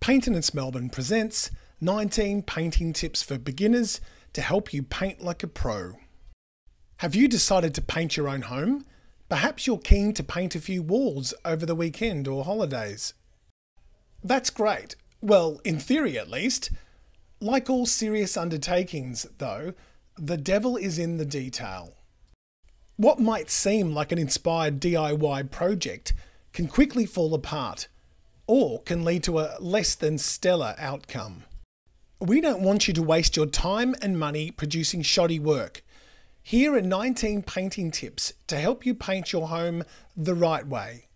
Paintiness Melbourne presents 19 painting tips for beginners to help you paint like a pro. Have you decided to paint your own home? Perhaps you're keen to paint a few walls over the weekend or holidays. That's great. Well, in theory at least. Like all serious undertakings, though, the devil is in the detail. What might seem like an inspired DIY project can quickly fall apart, or can lead to a less than stellar outcome. We don't want you to waste your time and money producing shoddy work. Here are 19 painting tips to help you paint your home the right way.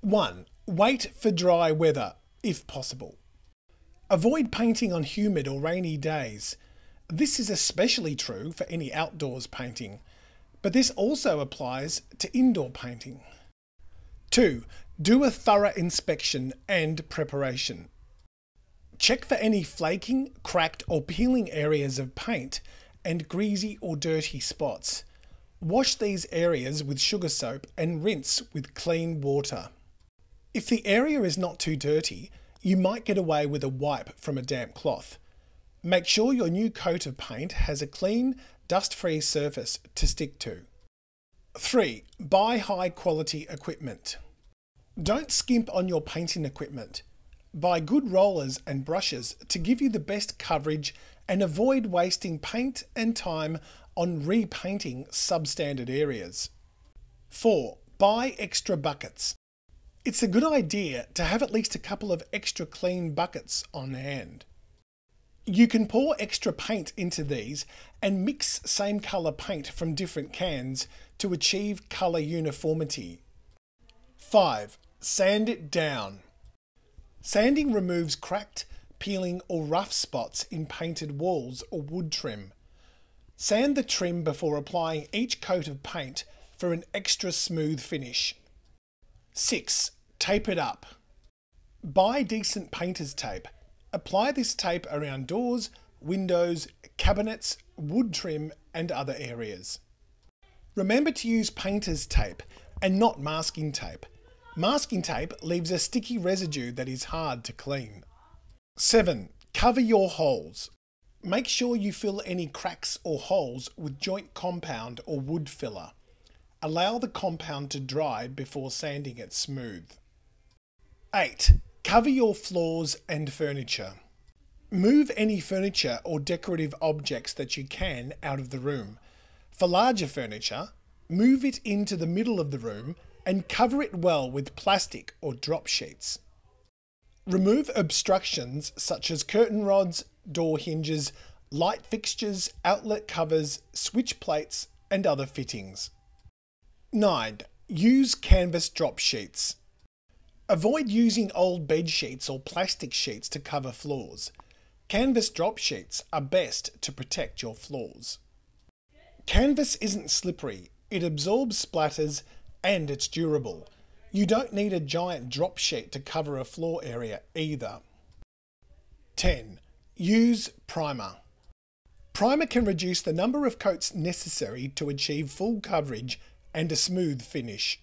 1. Wait for dry weather, if possible. Avoid painting on humid or rainy days. This is especially true for any outdoors painting, but this also applies to indoor painting. 2. Do a thorough inspection and preparation. Check for any flaking, cracked or peeling areas of paint and greasy or dirty spots. Wash these areas with sugar soap and rinse with clean water. If the area is not too dirty, you might get away with a wipe from a damp cloth. Make sure your new coat of paint has a clean, dust-free surface to stick to. 3. Buy high-quality equipment. Don't skimp on your painting equipment. Buy good rollers and brushes to give you the best coverage and avoid wasting paint and time on repainting substandard areas. 4. Buy extra buckets. It's a good idea to have at least a couple of extra clean buckets on hand. You can pour extra paint into these and mix same colour paint from different cans to achieve colour uniformity. 5. Sand it down. Sanding removes cracked, peeling or rough spots in painted walls or wood trim. Sand the trim before applying each coat of paint for an extra smooth finish. 6. Tape it up. Buy decent painter's tape. Apply this tape around doors, windows, cabinets, wood trim and other areas. Remember to use painter's tape and not masking tape. Masking tape leaves a sticky residue that is hard to clean. 7. Cover your holes. Make sure you fill any cracks or holes with joint compound or wood filler. Allow the compound to dry before sanding it smooth. 8. Cover your floors and furniture. Move any furniture or decorative objects that you can out of the room. For larger furniture, move it into the middle of the room and cover it well with plastic or drop sheets. Remove obstructions such as curtain rods, door hinges, light fixtures, outlet covers, switch plates and other fittings. 9. Use canvas drop sheets. Avoid using old bed sheets or plastic sheets to cover floors. Canvas drop sheets are best to protect your floors. Canvas isn't slippery, it absorbs splatters and it's durable. You don't need a giant drop sheet to cover a floor area either. 10. Use primer. Primer can reduce the number of coats necessary to achieve full coverage and a smooth finish.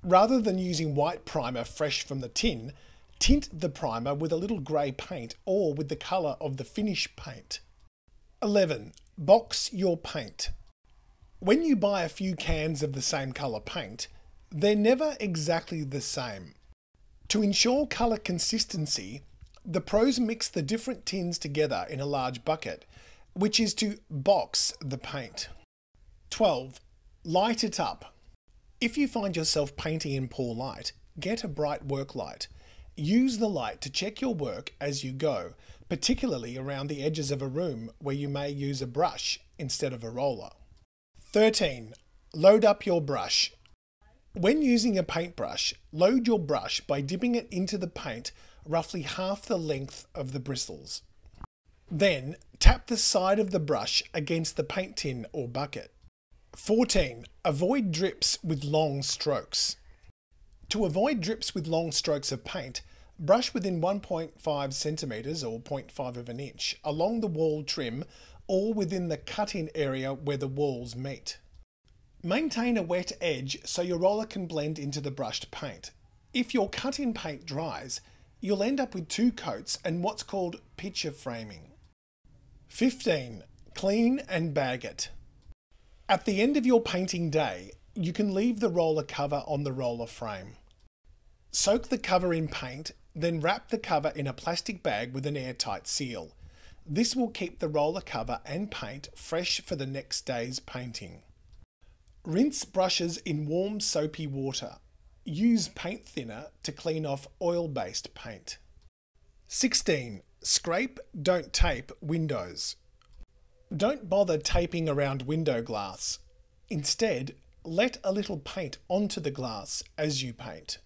Rather than using white primer fresh from the tin, tint the primer with a little grey paint or with the colour of the finish paint. 11. Box your paint. When you buy a few cans of the same colour paint, they're never exactly the same. To ensure colour consistency, the pros mix the different tins together in a large bucket, which is to box the paint. 12. Light it up. If you find yourself painting in poor light, get a bright work light. Use the light to check your work as you go, particularly around the edges of a room where you may use a brush instead of a roller. 13. Load up your brush. When using a paintbrush, load your brush by dipping it into the paint roughly half the length of the bristles. Then tap the side of the brush against the paint tin or bucket. 14. Avoid drips with long strokes. To avoid drips with long strokes of paint, brush within 1.5 centimeters or 0.5 of an inch along the wall trim or within the cut-in area where the walls meet. Maintain a wet edge so your roller can blend into the brushed paint. If your cut-in paint dries, you'll end up with 2 coats and what's called picture framing. 15. Clean and bag it. At the end of your painting day, you can leave the roller cover on the roller frame. Soak the cover in paint, then wrap the cover in a plastic bag with an airtight seal. This will keep the roller cover and paint fresh for the next day's painting. Rinse brushes in warm soapy water. Use paint thinner to clean off oil-based paint. 16. Scrape, don't tape windows. Don't bother taping around window glass. Instead, let a little paint onto the glass as you paint.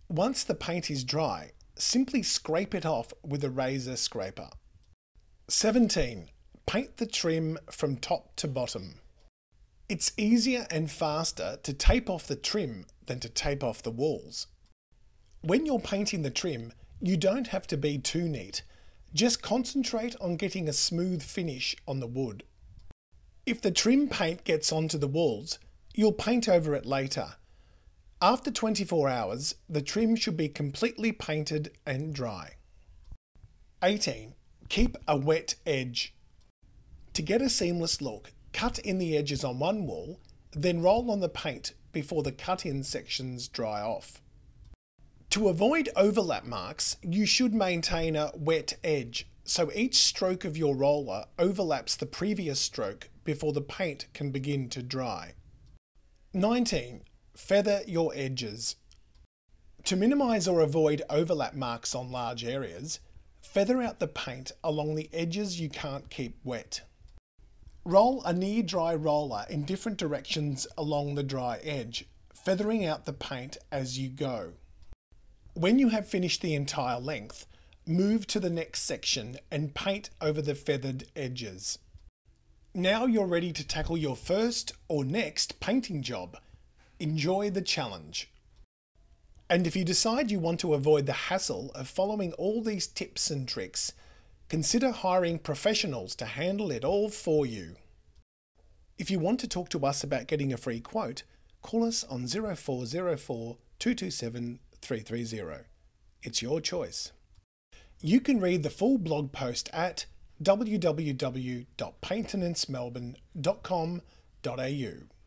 Once the paint is dry, simply scrape it off with a razor scraper. 17. Paint the trim from top to bottom. It's easier and faster to tape off the trim than to tape off the walls. When you're painting the trim, you don't have to be too neat. Just concentrate on getting a smooth finish on the wood. If the trim paint gets onto the walls, you'll paint over it later. After 24 hours, the trim should be completely painted and dry. 18. Keep a wet edge. To get a seamless look, cut in the edges on one wall, then roll on the paint before the cut-in sections dry off. To avoid overlap marks, you should maintain a wet edge, so each stroke of your roller overlaps the previous stroke before the paint can begin to dry. 19. Feather your edges. To minimise or avoid overlap marks on large areas, feather out the paint along the edges you can't keep wet. Roll a near-dry roller in different directions along the dry edge, feathering out the paint as you go. When you have finished the entire length, move to the next section and paint over the feathered edges. Now you're ready to tackle your first or next painting job. Enjoy the challenge. And if you decide you want to avoid the hassle of following all these tips and tricks, consider hiring professionals to handle it all for you. If you want to talk to us about getting a free quote, call us on 0404 227 330. It's your choice. You can read the full blog post at www.paintenancemelbourne.com.au.